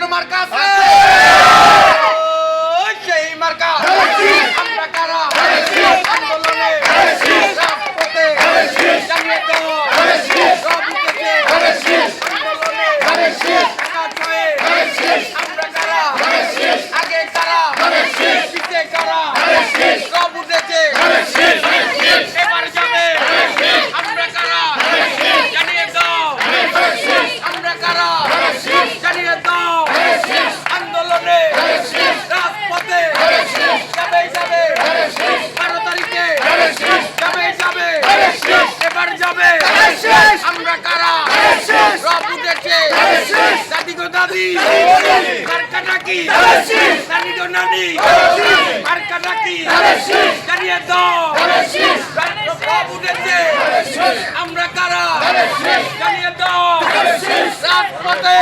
কোনো মার্কা আছে? সেই মার্কা আমরা কারা আন্দোলনে রাজপথে জানিয়ে দাও সব উঠেছে আন্দোলনে আমরা কারা আগে কারা পিছে কারা সব উঠেছে এবার যাবে আমরা কারা জানিয়ে দাও আমরা কারা জানিয়ে দাও আন্দোলনে রাজপথে যাবে 12 তারিখে যাবে এবার যাবে আমরা কারা সব উঠেছে দাদি গো দাদি মার্কাটা কি নানি গো নানি মার্কাটা কি জানিয়ে দাও সব উঠেছে আমরা কারা জানিয়ে দাও রাজপথে